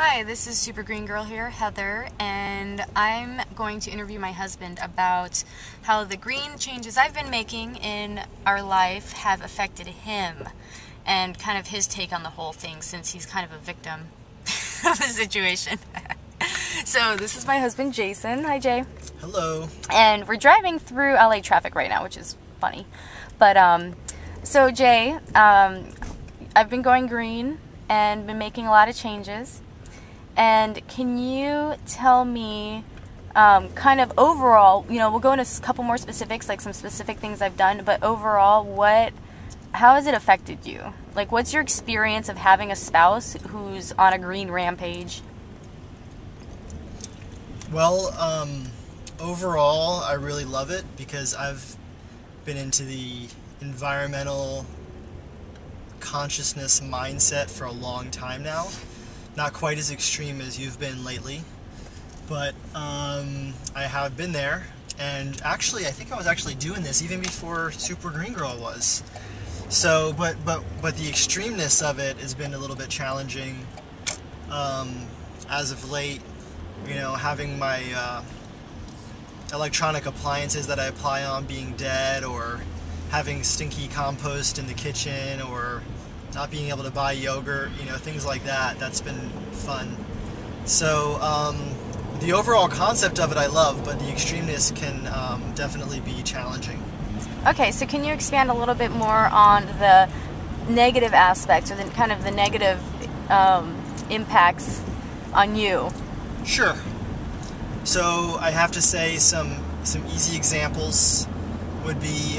Hi, this is Super Green Girl here, Heather, and I'm going to interview my husband about how the green changes I've been making in our life have affected him and kind of his take on the whole thing since he's kind of a victim of the situation. So this is my husband, Jason. Hi, Jay. Hello. And we're driving through LA traffic right now, which is funny. But, so Jay, I've been going green and been making a lot of changes. And can you tell me kind of overall, we'll go into a couple more specifics, like some specific things I've done, but overall, how has it affected you? Like, what's your experience of having a spouse who's on a green rampage? Well, overall, I really love it because I've been into the environmental consciousness mindset for a long time now. Not quite as extreme as you've been lately, but I have been there, and actually I think I was actually doing this even before Super Green Girl was. So, but the extremeness of it has been a little bit challenging as of late. Having my electronic appliances that I apply on being dead, or having stinky compost in the kitchen, or not being able to buy yogurt, things like that. That's been fun. So the overall concept of it I love, but the extremeness can definitely be challenging. Okay, so can you expand a little bit more on the negative aspects, or the kind of the negative impacts on you? Sure. So I have to say some easy examples would be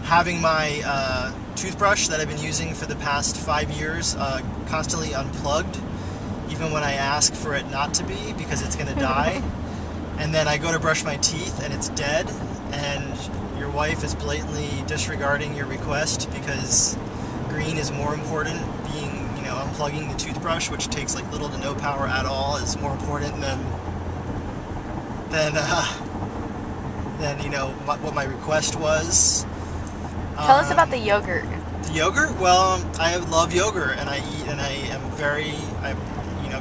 having my toothbrush that I've been using for the past 5 years constantly unplugged, even when I ask for it not to be, because it's going to die. And then I go to brush my teeth and it's dead, and your wife is blatantly disregarding your request because green is more important. Unplugging the toothbrush, which takes like little to no power at all, is more important than what my request was. Tell us about the yogurt. The yogurt? Well, I love yogurt, and I've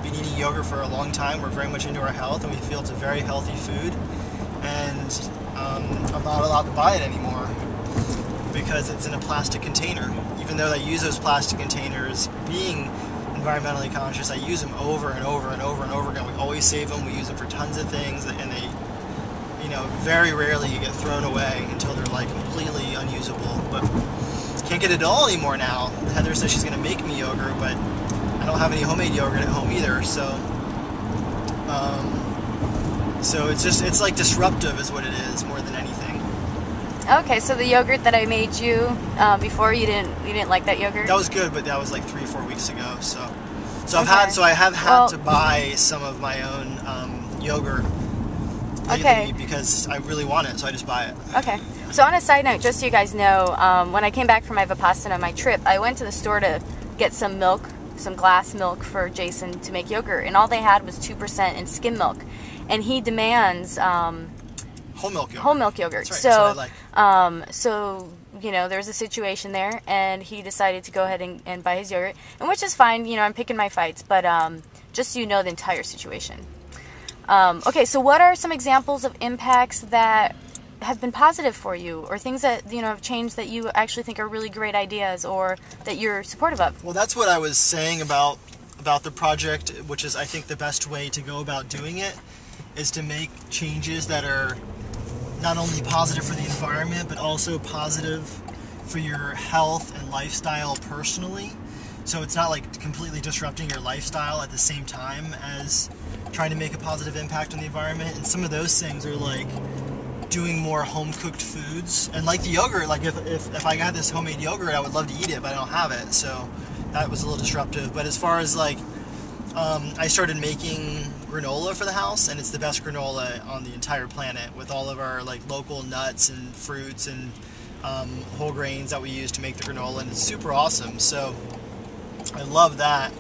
been eating yogurt for a long time. We're very much into our health, and we feel it's a very healthy food. And I'm not allowed to buy it anymore because it's in a plastic container. Even though I use those plastic containers, being environmentally conscious, I use them over and over and over and over again. We always save them. We use them for tons of things, and they, very rarely get thrown away until they're like completely unusable. But can't get it all anymore now. Heather says she's going to make me yogurt, but I don't have any homemade yogurt at home either. So it's like disruptive is what it is more than anything. Okay, so the yogurt that I made you before, you didn't like that yogurt? That was good, but that was like 3 or 4 weeks ago. So I have had to buy some of my own yogurt lately because I really want it, so I just buy it. Okay. So on a side note, just so you guys know, when I came back from my Vipassana on my trip, I went to the store to get some milk, some glass milk for Jason to make yogurt, and all they had was 2% in skim milk, and he demands whole milk yogurt. Whole milk yogurt. That's So, right. That's what I like. There was a situation there, and he decided to go ahead and buy his yogurt, and which is fine. I'm picking my fights, but just so you know the entire situation. Okay, so what are some examples of impacts that have been positive for you, or things that have changed that you actually think are really great ideas, or that you're supportive of? Well, that's what I was saying about the project, which is I think the best way to go about doing it is to make changes that are not only positive for the environment, but also positive for your health and lifestyle personally. So it's not like completely disrupting your lifestyle at the same time as trying to make a positive impact on the environment. And some of those things are like doing more home-cooked foods. And like the yogurt, like if I got this homemade yogurt, I would love to eat it, but I don't have it. So that was a little disruptive. But as far as like, I started making granola for the house, and it's the best granola on the entire planet, with all of our like local nuts and fruits and whole grains that we use to make the granola, and it's super awesome. So I love that.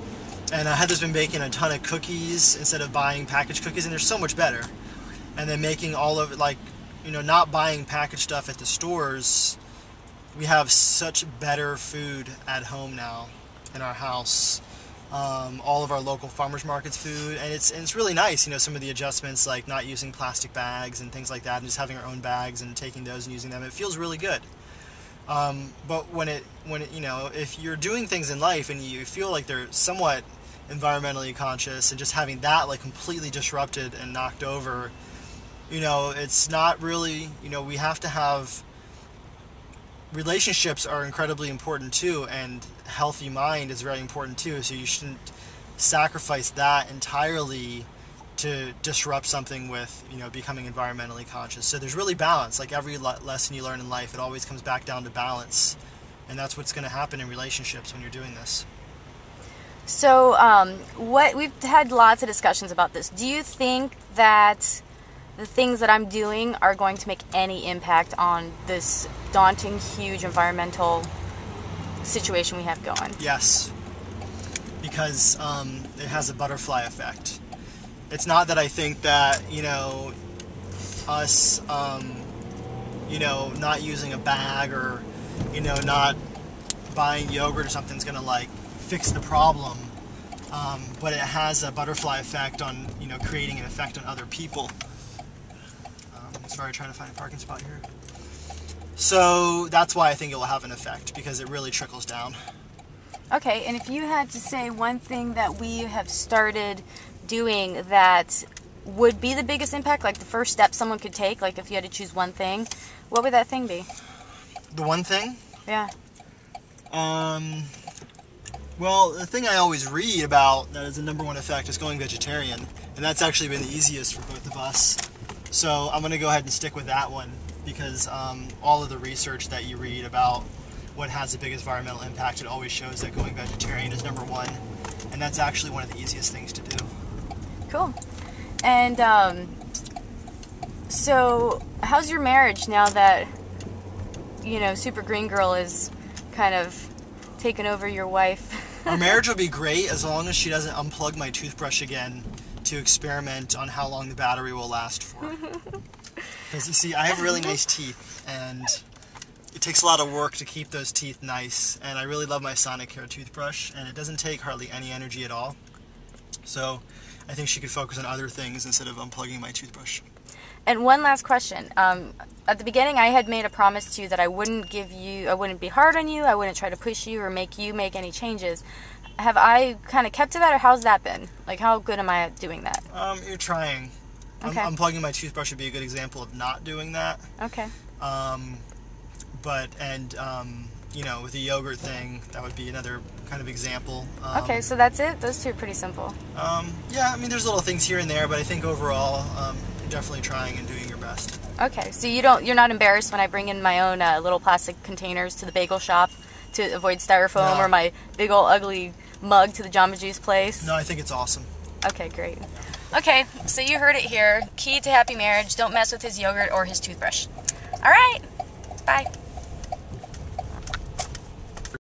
And Heather's been baking a ton of cookies instead of buying packaged cookies, and they're so much better. And then making all of it, like, not buying packaged stuff at the stores. We have such better food at home now in our house. all of our local farmers markets food, and it's really nice. You know, some of the adjustments like not using plastic bags and things like that, and just having our own bags and taking those and using them. It feels really good. But when it you know, if you're doing things in life and you feel like they're somewhat environmentally conscious, and just having that like completely disrupted and knocked over, you know, it's not really, you know, we have to have relationships are incredibly important too, and healthy mind is very important too, so you shouldn't sacrifice that entirely to disrupt something with, you know, becoming environmentally conscious. So there's really balance. Like every lesson you learn in life, it always comes back down to balance, and that's what's going to happen in relationships when you're doing this. So what we've had lots of discussions about this. Do you think that the things that I'm doing are going to make any impact on this daunting, huge environmental situation we have going? Yes, because it has a butterfly effect. It's not that I think that, you know, us, you know, not using a bag or, you know, not buying yogurt or something is going to like fix the problem, but it has a butterfly effect on, you know, creating an effect on other people. Sorry, trying to find a parking spot here. So that's why I think it will have an effect, because it really trickles down. Okay, and if you had to say one thing that we have started doing that would be the biggest impact, like the first step someone could take, like if you had to choose one thing, what would that thing be? The one thing? Yeah. Well, the thing I always read about that is the #1 effect is going vegetarian, and that's actually been the easiest for both of us. So I'm going to go ahead and stick with that one, because all of the research that you read about what has the biggest environmental impact, it always shows that going vegetarian is #1, and that's actually one of the easiest things to do. Cool. And so how's your marriage now that, you know, Super Green Girl is kind of taken over your wife? Our marriage will be great as long as she doesn't unplug my toothbrush again to experiment on how long the battery will last for. Because you see, I have really nice teeth, and it takes a lot of work to keep those teeth nice, and I really love my Sonicare toothbrush, and it doesn't take hardly any energy at all. So I think she could focus on other things instead of unplugging my toothbrush. And one last question. At the beginning, I had made a promise to you that I wouldn't be hard on you, I wouldn't try to push you or make you make any changes. Have I kind of kept to that, or how's that been? Like, how good am I at doing that? You're trying. Okay. Unplugging my toothbrush would be a good example of not doing that. Okay. You know, with the yogurt thing, that would be another kind of example. Okay, so that's it? Those two are pretty simple. Yeah, I mean, there's little things here and there, but I think overall, you're definitely trying and doing your best. Okay, so you're not embarrassed when I bring in my own little plastic containers to the bagel shop to avoid styrofoam, or my big old ugly mug to the Jamba Juice place? No, I think it's awesome. Okay, great. Okay, so you heard it here. Key to happy marriage, don't mess with his yogurt or his toothbrush. All right, bye.